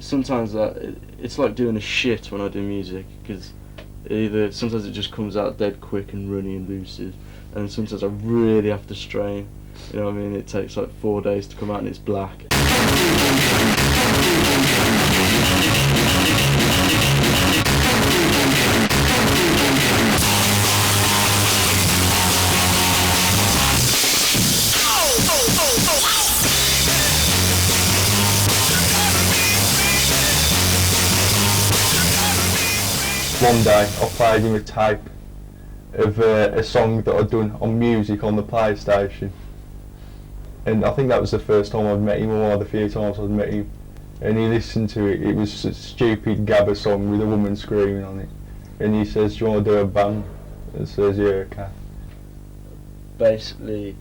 sometimes it's like doing a shit when I do music, because either sometimes it just comes out dead quick and runny and lucid, and sometimes I really have to strain. You know what I mean? It takes like 4 days to come out and it's black. One day I played him a tape of a song that I'd done on music on the PlayStation, and I think that was the first time I'd met him, or one of the few times I'd met him, and he listened to it. It was a stupid gabber song with a woman screaming on it, and he says, "Do you want to do a band?" And says, "Yeah, okay." Basically,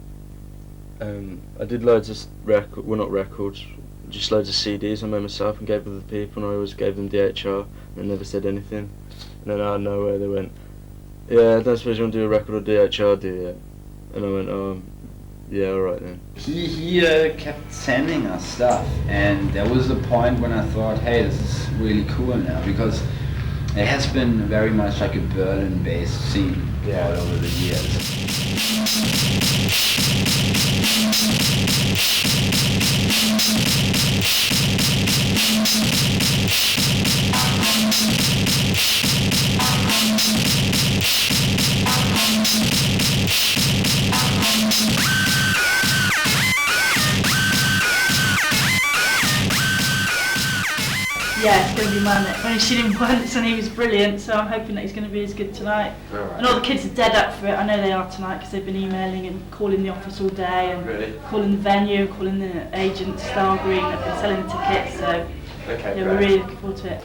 I did loads of not records, just loads of CDs I made myself and gave other people, and I always gave them DHR, and never said anything. And then out of nowhere they went, "Yeah, I don't suppose you want to do a record or DHR, do you?" And I went, yeah, alright then. He kept sending us stuff, and there was a point when I thought, hey, this is really cool now, because it has been very much like a Berlin-based scene all over the years. Yeah, it's going to be manic. I've only seen him once and he was brilliant, so I'm hoping that he's going to be as good tonight. Right. And all the kids are dead up for it. I know they are tonight because they've been emailing and calling the office all day and calling the venue, calling the agent, Star Green, that they're selling tickets, so yeah, we're really looking forward to it.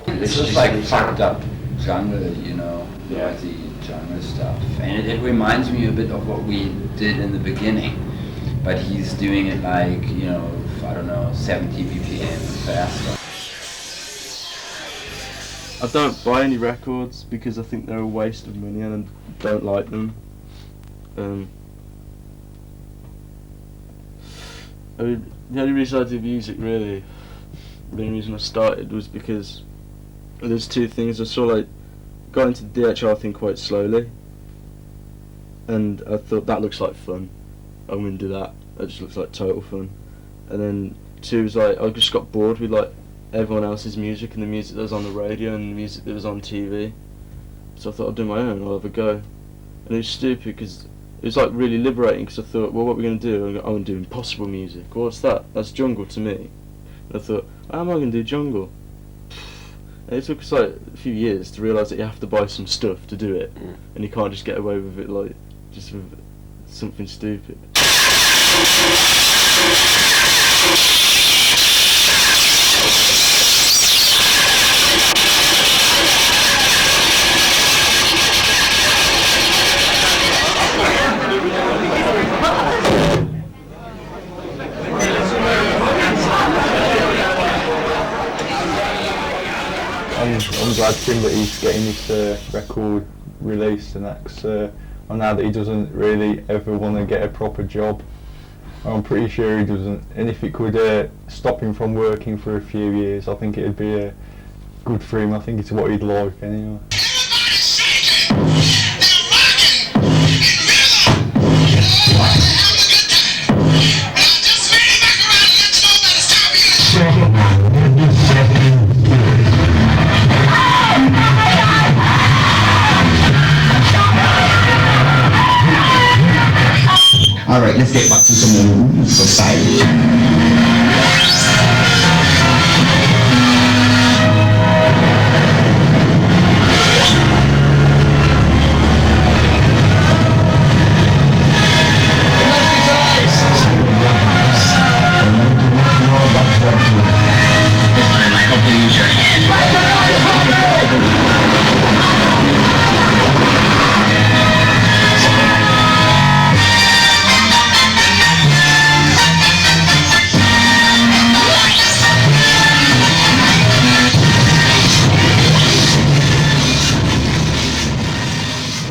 It's just like fucked up jungle, you know, noisy jungle stuff. And it reminds me a bit of what we did in the beginning, but he's doing it like, you know, I don't know, 70 BPM faster. I don't buy any records because I think they're a waste of money and I don't like them. I mean, the only reason I do music really, the only reason I started was because there's two things. I got into the DHR thing quite slowly, and I thought that looks like fun. I'm gonna do that. That just looks like total fun. And then two was like I just got bored with like everyone else's music and the music that was on the radio and the music that was on TV. So I thought I'd do my own. I'll have a go. And it was stupid because it was like really liberating, because I thought, well, what are we going to do? I want to do impossible music. Well, what's that? That's jungle to me. And I thought, how am I going to do jungle? And it took us like a few years to realise that you have to buy some stuff to do it, and you can't just get away with it like just with something stupid. I'm glad for him that he's getting this record released and that, cause I know that he doesn't really ever want to get a proper job. I'm pretty sure he doesn't, and if it could stop him from working for a few years, I think it'd be good for him. I think it's what he'd like anyway. Alright, let's get back to some society.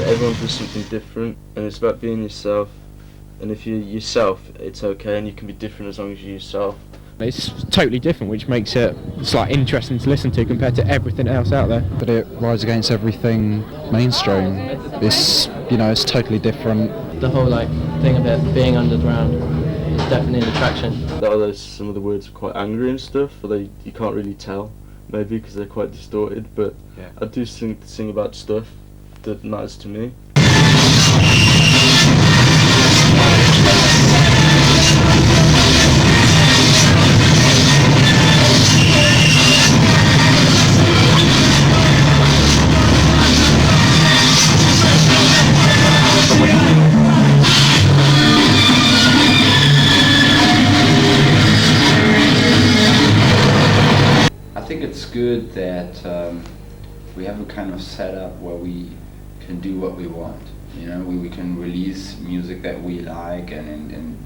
Everyone does something different, and it's about being yourself. And if you're yourself, it's okay, and you can be different as long as you're yourself. It's totally different, which makes it's like interesting to listen to compared to everything else out there. But it rides against everything mainstream. It's, you know, it's totally different. The whole like thing of it being underground is definitely an attraction. Some of the words are quite angry and stuff, but you can't really tell, maybe because they're quite distorted. But yeah. I do sing about stuff that matters to me. I think it's good that we have a kind of setup where we can do what we want. You know, we can release music that we like, and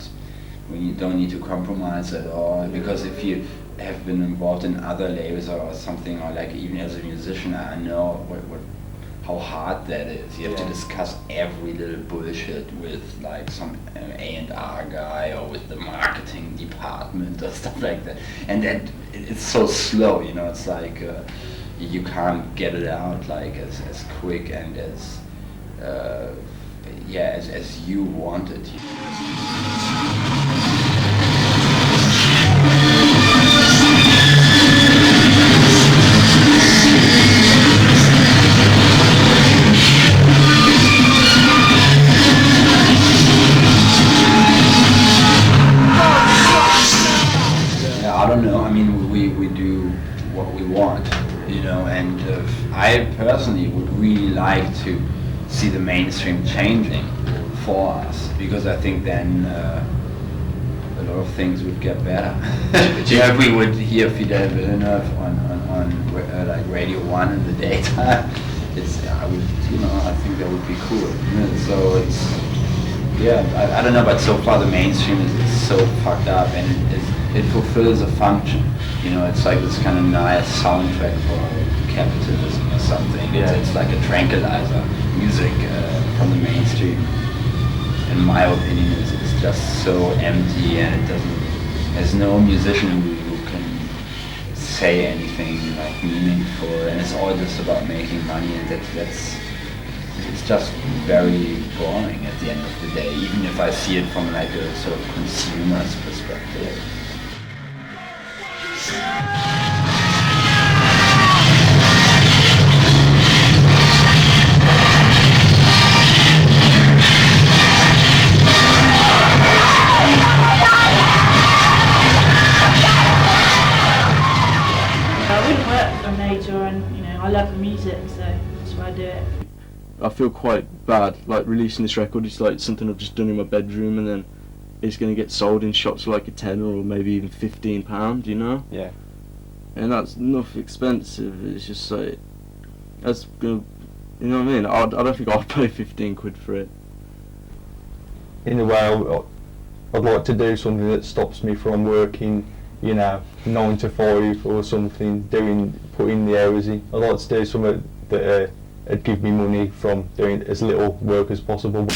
we don't need to compromise at all. Because if you have been involved in other labels or something, or like even as a musician, I know how hard that is. You have to discuss every little bullshit with like some A&R guy or with the marketing department or stuff like that. And then it's so slow, you know, it's like you can't get it out like as quick and as as you want it. I don't know. I mean, we do what we want, you know, and I personally would really like to see the mainstream changing for us, because I think then a lot of things would get better. Yeah, if we would hear Fidel Villeneuve on like Radio 1 in the daytime, I think that would be cool. Yeah, so I don't know, but so far the mainstream is so fucked up, and it fulfills a function. You know, it's like this kind of nice soundtrack for capitalism or something. Yeah. It's like a tranquilizer. Music from the mainstream, in my opinion, is just so empty, and there's no musician who can say anything like meaningful, and it's all just about making money, and it's just very boring at the end of the day, even if I see it from like a sort of consumer's perspective. I wouldn't work for a major, and you know, I love the music, so that's why I do it. I feel quite bad, like releasing this record. It's like something I've just done in my bedroom, and then it's going to get sold in shops for like a tenner or maybe even £15, you know? Yeah. And that's not expensive. It's just like, that's gonna, you know what I mean? I don't think I'd pay 15 quid for it. In a way, I'd like to do something that stops me from working, you know, 9 to 5 or something, putting the hours in. I'd like to do something that would give me money from doing as little work as possible.